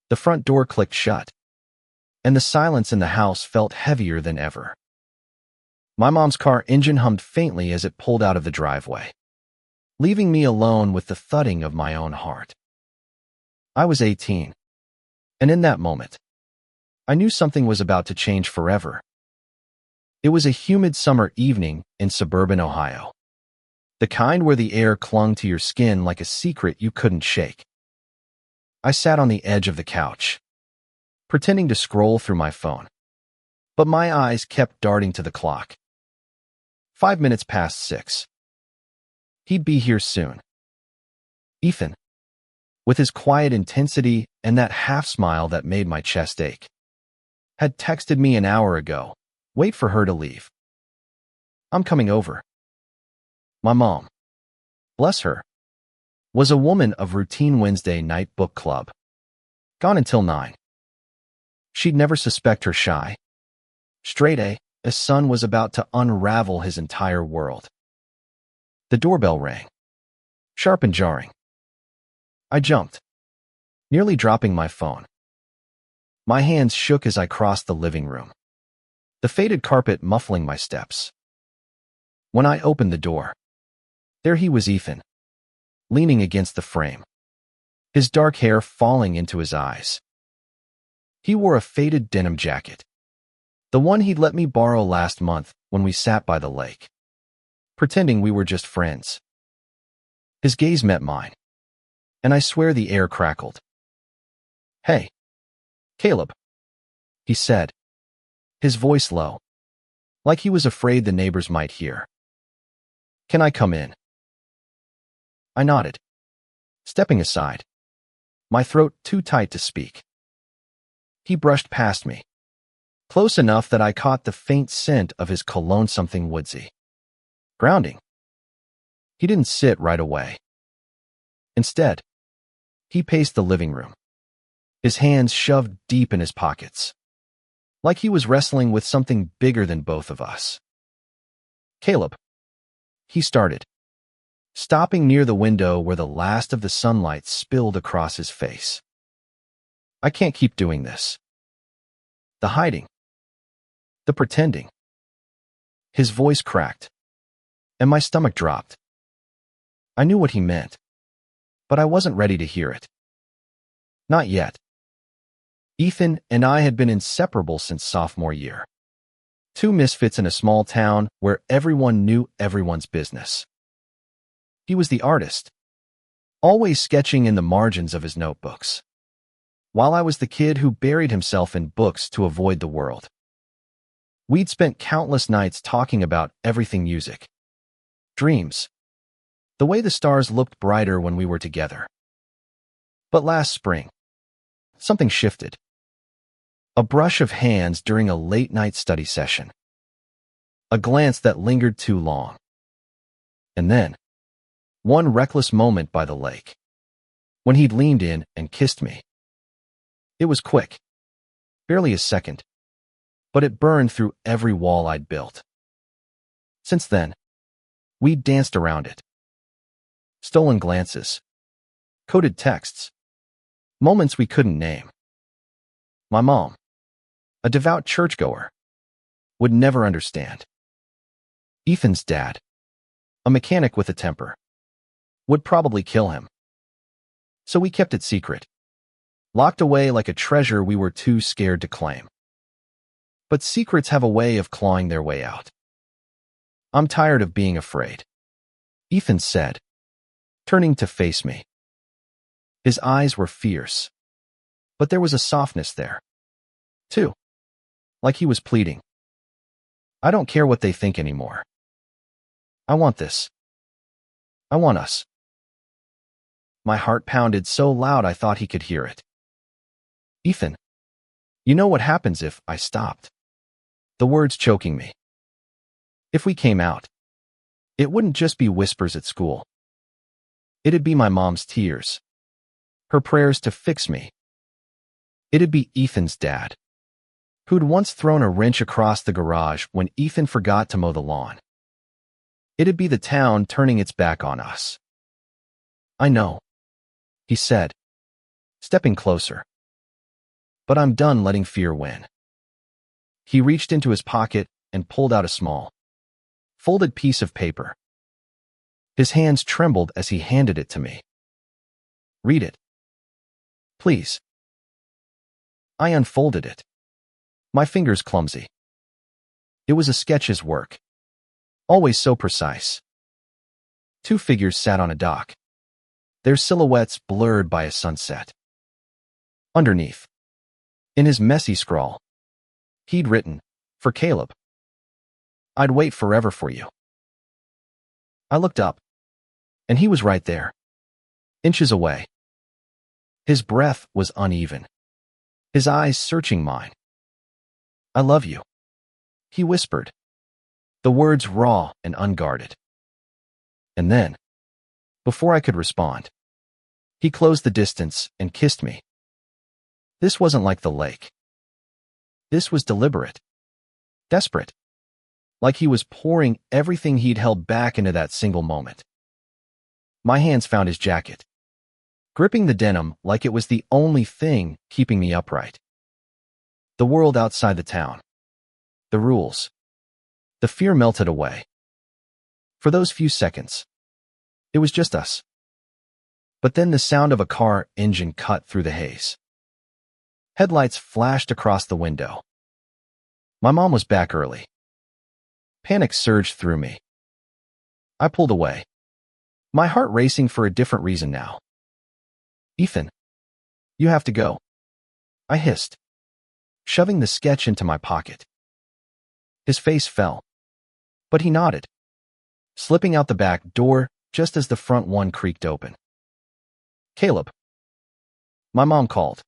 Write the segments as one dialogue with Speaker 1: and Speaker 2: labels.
Speaker 1: The front door clicked shut, and the silence in the house felt heavier than ever. My mom's car engine hummed faintly as it pulled out of the driveway, leaving me alone with the thudding of my own heart. I was 18, and in that moment, I knew something was about to change forever. It was a humid summer evening in suburban Ohio, the kind where the air clung to your skin like a secret you couldn't shake. I sat on the edge of the couch, pretending to scroll through my phone, but my eyes kept darting to the clock. 5 minutes past 6. He'd be here soon. Ethan, with his quiet intensity and that half-smile that made my chest ache, had texted me an hour ago. Wait for her to leave. I'm coming over. My mom, bless her, was a woman of routine Wednesday night book club, gone until 9. She'd never suspect her shy, straight-A son was about to unravel his entire world. The doorbell rang, sharp and jarring. I jumped, nearly dropping my phone. My hands shook as I crossed the living room, the faded carpet muffling my steps. When I opened the door, there he was, Ethan, leaning against the frame, his dark hair falling into his eyes. He wore a faded denim jacket, the one he'd let me borrow last month when we sat by the lake, pretending we were just friends. His gaze met mine, and I swear the air crackled. "Hey, Caleb," he said, his voice low, like he was afraid the neighbors might hear. "Can I come in?" I nodded, stepping aside, my throat too tight to speak. He brushed past me, close enough that I caught the faint scent of his cologne, something woodsy, grounding. He didn't sit right away. Instead, he paced the living room, his hands shoved deep in his pockets, like he was wrestling with something bigger than both of us. "Caleb," he started, stopping near the window where the last of the sunlight spilled across his face. "I can't keep doing this. The hiding, the pretending." His voice cracked, and my stomach dropped. I knew what he meant, but I wasn't ready to hear it. Not yet. Ethan and I had been inseparable since sophomore year. Two misfits in a small town where everyone knew everyone's business. He was the artist, always sketching in the margins of his notebooks, while I was the kid who buried himself in books to avoid the world. We'd spent countless nights talking about everything: music, dreams, the way the stars looked brighter when we were together. But last spring, something shifted. A brush of hands during a late-night study session. A glance that lingered too long. And then, one reckless moment by the lake, when he'd leaned in and kissed me. It was quick, barely a second, but it burned through every wall I'd built. Since then, we'd danced around it. Stolen glances, coded texts, moments we couldn't name. My mom, a devout churchgoer, would never understand. Ethan's dad, a mechanic with a temper, would probably kill him. So we kept it secret, locked away like a treasure we were too scared to claim. But secrets have a way of clawing their way out. "I'm tired of being afraid," Ethan said, turning to face me. His eyes were fierce, but there was a softness there, too, like he was pleading. "I don't care what they think anymore. I want this. I want us." My heart pounded so loud I thought he could hear it. "Ethan, you know what happens if I stopped?" The words choking me. "If we came out, it wouldn't just be whispers at school. It'd be my mom's tears, her prayers to fix me. It'd be Ethan's dad, who'd once thrown a wrench across the garage when Ethan forgot to mow the lawn. It'd be the town turning its back on us." "I know," he said, stepping closer. But I'm done letting fear win. He reached into his pocket and pulled out a small, folded piece of paper. His hands trembled as he handed it to me. Read it. Please. I unfolded it. My fingers clumsy. It was a sketch's work. Always so precise. Two figures sat on a dock, their silhouettes blurred by a sunset. Underneath, in his messy scrawl, he'd written, "For Caleb. I'd wait forever for you." I looked up, and he was right there, inches away. His breath was uneven, his eyes searching mine. "I love you," he whispered, the words raw and unguarded. And then, before I could respond, he closed the distance and kissed me. This wasn't like the lake. This was deliberate, desperate, like he was pouring everything he'd held back into that single moment. My hands found his jacket, gripping the denim like it was the only thing keeping me upright. The world outside the town, the rules, the fear melted away. For those few seconds, it was just us. But then the sound of a car engine cut through the haze. Headlights flashed across the window. My mom was back early. Panic surged through me. I pulled away, my heart racing for a different reason now. "Ethan, you have to go," I hissed, shoving the sketch into my pocket. His face fell, but he nodded, slipping out the back door just as the front one creaked open. "Caleb," my mom called,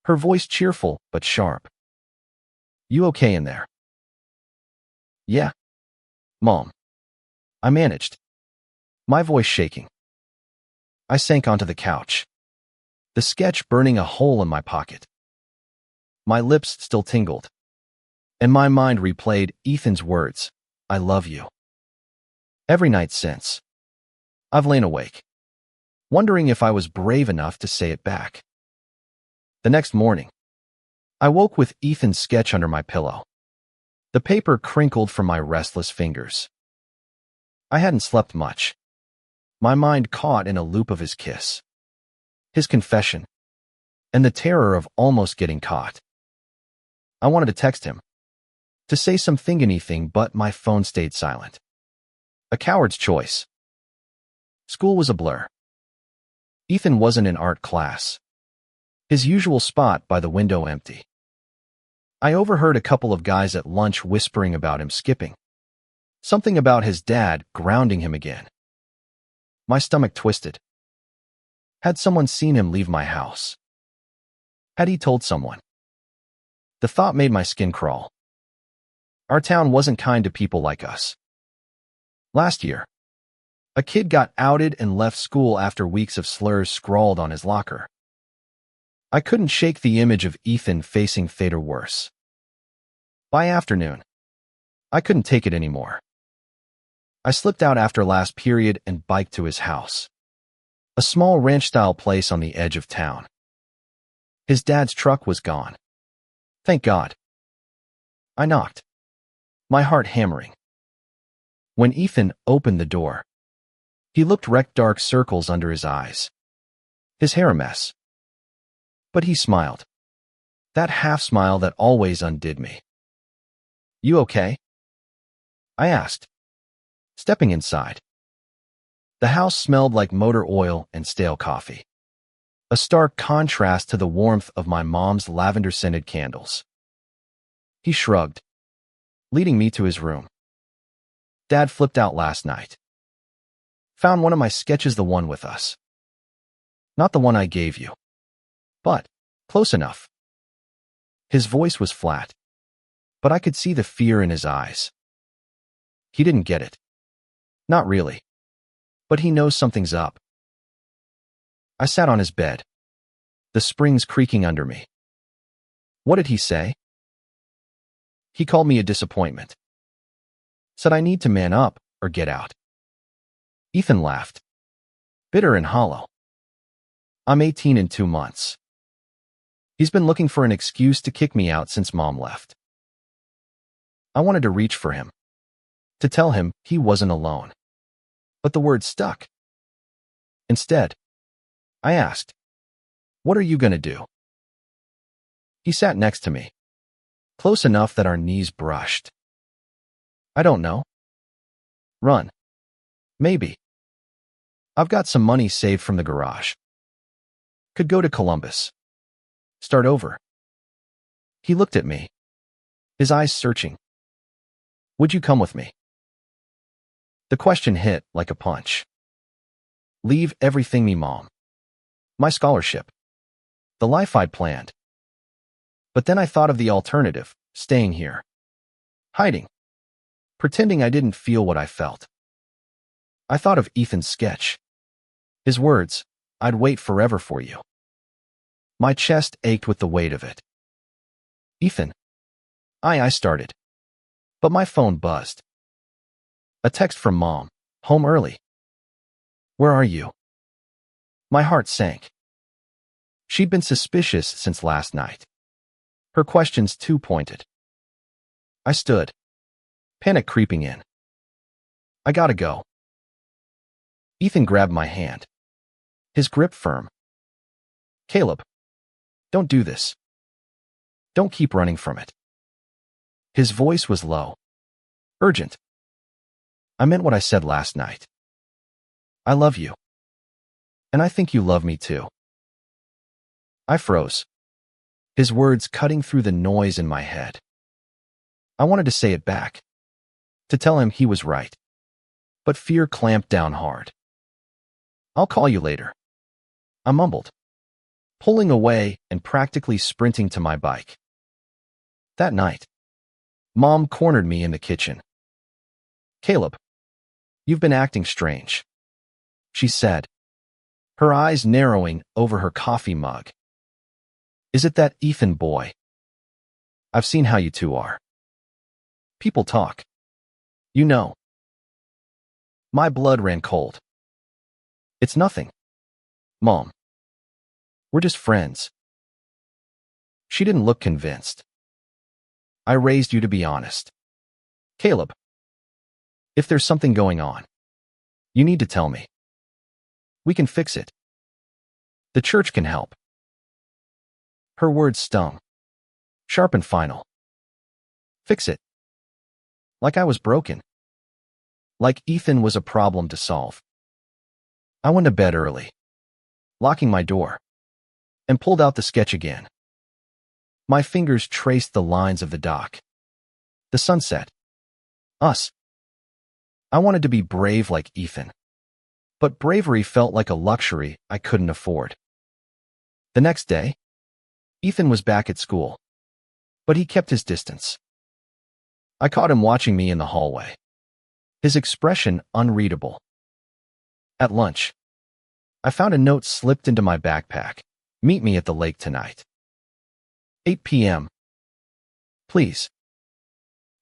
Speaker 1: her voice cheerful but sharp. "You okay in there?" "Yeah, Mom," I managed, my voice shaking. I sank onto the couch, the sketch burning a hole in my pocket. My lips still tingled, and my mind replayed Ethan's words, "I love you." Every night since, I've lain awake, wondering if I was brave enough to say it back. The next morning, I woke with Ethan's sketch under my pillow. The paper crinkled from my restless fingers. I hadn't slept much, my mind caught in a loop of his kiss, his confession, and the terror of almost getting caught. I wanted to text him, to say anything, but my phone stayed silent. A coward's choice. School was a blur. Ethan wasn't in art class, his usual spot by the window empty. I overheard a couple of guys at lunch whispering about him skipping, something about his dad grounding him again. My stomach twisted. Had someone seen him leave my house? Had he told someone? The thought made my skin crawl. Our town wasn't kind to people like us. Last year, a kid got outed and left school after weeks of slurs scrawled on his locker. I couldn't shake the image of Ethan facing fate or worse. By afternoon, I couldn't take it anymore. I slipped out after last period and biked to his house, a small ranch-style place on the edge of town. His dad's truck was gone. Thank God. I knocked, my heart hammering. When Ethan opened the door, he looked wrecked, dark circles under his eyes, his hair a mess. But he smiled, that half smile that always undid me. "You okay?" I asked, stepping inside. The house smelled like motor oil and stale coffee, a stark contrast to the warmth of my mom's lavender-scented candles. He shrugged, leading me to his room. "Dad flipped out last night. Found one of my sketches, the one with us. Not the one I gave you, but close enough." His voice was flat, but I could see the fear in his eyes. He didn't get it. Not really. But he knows something's up. I sat on his bed, the springs creaking under me. What did he say? He called me a disappointment. Said I need to man up or get out. Ethan laughed, bitter and hollow. "I'm 18 in 2 months. He's been looking for an excuse to kick me out since Mom left. I wanted to reach for him, to tell him he wasn't alone. But the word stuck. Instead, I asked, "What are you going to do?" He sat next to me, close enough that our knees brushed. "I don't know. Run. Maybe. I've got some money saved from the garage. Could go to Columbus. Start over." He looked at me, his eyes searching. "Would you come with me?" The question hit like a punch. Leave everything me, Mom. My scholarship. The life I'd planned. But then I thought of the alternative, staying here. Hiding. Pretending I didn't feel what I felt. I thought of Ethan's sketch. His words, "I'd wait forever for you." My chest ached with the weight of it. "Ethan." I started. But my phone buzzed. A text from Mom, home early. "Where are you?" My heart sank. She'd been suspicious since last night. Her questions too pointed. I stood, panic creeping in. "I gotta go." Ethan grabbed my hand, his grip firm. "Caleb, don't do this. Don't keep running from it." His voice was low, urgent. "I meant what I said last night. I love you. And I think you love me too." I froze, his words cutting through the noise in my head. I wanted to say it back, to tell him he was right. But fear clamped down hard. "I'll call you later," I mumbled, pulling away and practically sprinting to my bike. That night, Mom cornered me in the kitchen. "Caleb, you've been acting strange," she said, her eyes narrowing over her coffee mug. "Is it that Ethan boy? I've seen how you two are. People talk. You know." My blood ran cold. "It's nothing, Mom. We're just friends." She didn't look convinced. "I raised you to be honest. Caleb, if there's something going on, you need to tell me. We can fix it. The church can help." Her words stung, sharp and final. Fix it. Like I was broken. Like Ethan was a problem to solve. I went to bed early, locking my door, and pulled out the sketch again. My fingers traced the lines of the dock. The sunset. Us. I wanted to be brave like Ethan. But bravery felt like a luxury I couldn't afford. The next day, Ethan was back at school, but he kept his distance. I caught him watching me in the hallway, his expression unreadable. At lunch, I found a note slipped into my backpack. "Meet me at the lake tonight. 8 p.m. Please."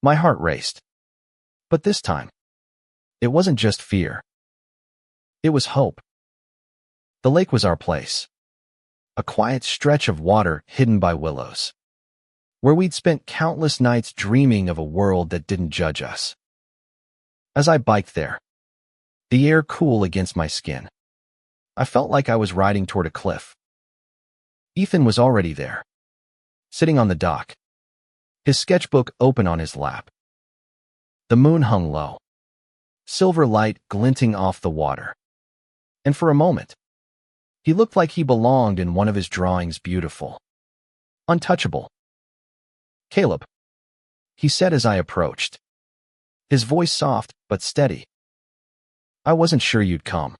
Speaker 1: My heart raced. But this time, it wasn't just fear. It was hope. The lake was our place. A quiet stretch of water hidden by willows, where we'd spent countless nights dreaming of a world that didn't judge us. As I biked there, the air cool against my skin, I felt like I was riding toward a cliff. Ethan was already there, sitting on the dock, his sketchbook open on his lap. The moon hung low, silver light glinting off the water. And for a moment, he looked like he belonged in one of his drawings, beautiful, untouchable. "Caleb," he said as I approached, his voice soft but steady. "I wasn't sure you'd come."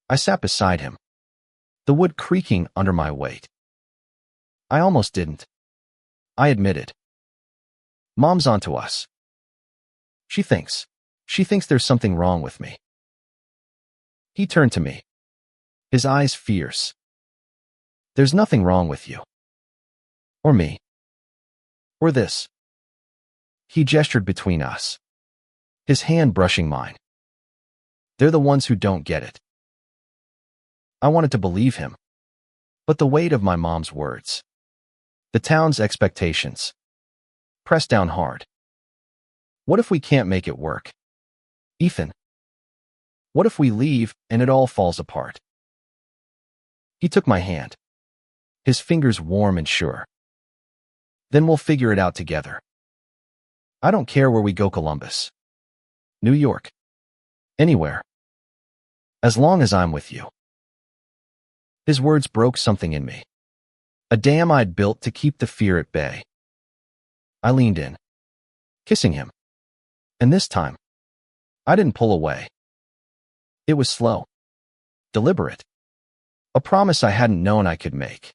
Speaker 1: I sat beside him, the wood creaking under my weight. "I almost didn't," I admitted. "Mom's onto us. She thinks there's something wrong with me." He turned to me, his eyes fierce. "There's nothing wrong with you. Or me. Or this." He gestured between us, his hand brushing mine. "They're the ones who don't get it." I wanted to believe him, But the weight of my mom's words, the town's expectations, pressed down hard. What if we can't make it work? Ethan, what if we leave and it all falls apart? He took my hand, his fingers warm and sure. Then we'll figure it out together. I don't care where we go, Columbus, New York, anywhere, as long as I'm with you. His words broke something in me, a dam I'd built to keep the fear at bay. I leaned in, kissing him, and this time, I didn't pull away. It was slow, deliberate, a promise I hadn't known I could make.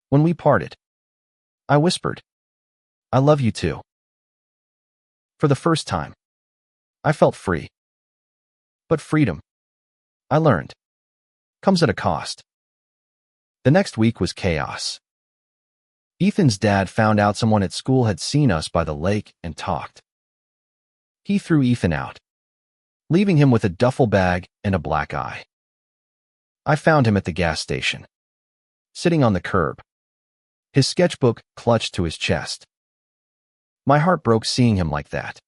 Speaker 1: When we parted, I whispered, "I love you too." For the first time, I felt free. But freedom, I learned, comes at a cost. The next week was chaos. Ethan's dad found out someone at school had seen us by the lake and talked. He threw Ethan out, leaving him with a duffel bag and a black eye. I found him at the gas station, sitting on the curb, his sketchbook clutched to his chest. My heart broke seeing him like that,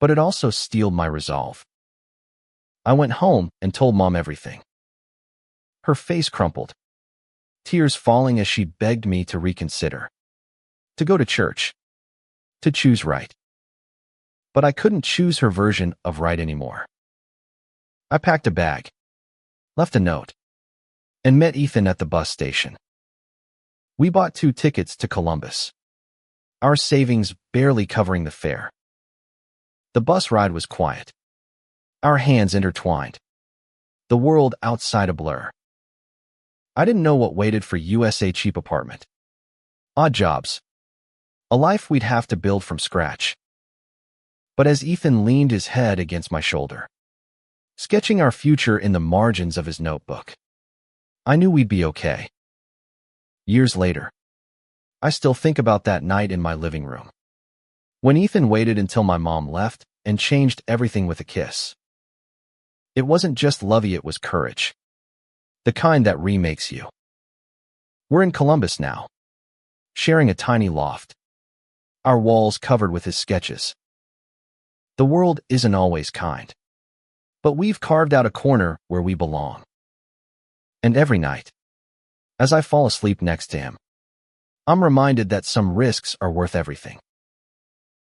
Speaker 1: but it also steeled my resolve. I went home and told Mom everything. Her face crumpled, tears falling as she begged me to reconsider, to go to church, to choose right. But I couldn't choose her version of right anymore. I packed a bag, left a note, and met Ethan at the bus station. We bought 2 tickets to Columbus, our savings barely covering the fare. The bus ride was quiet, our hands intertwined, the world outside a blur. I didn't know what waited for USA cheap apartment, odd jobs, a life we'd have to build from scratch. But as Ethan leaned his head against my shoulder, sketching our future in the margins of his notebook, I knew we'd be okay. Years later, I still think about that night in my living room, when Ethan waited until my mom left and changed everything with a kiss. It wasn't just lovey, it was courage, the kind that remakes you. We're in Columbus now, sharing a tiny loft, our walls covered with his sketches. The world isn't always kind, but we've carved out a corner where we belong. And every night, as I fall asleep next to him, I'm reminded that some risks are worth everything.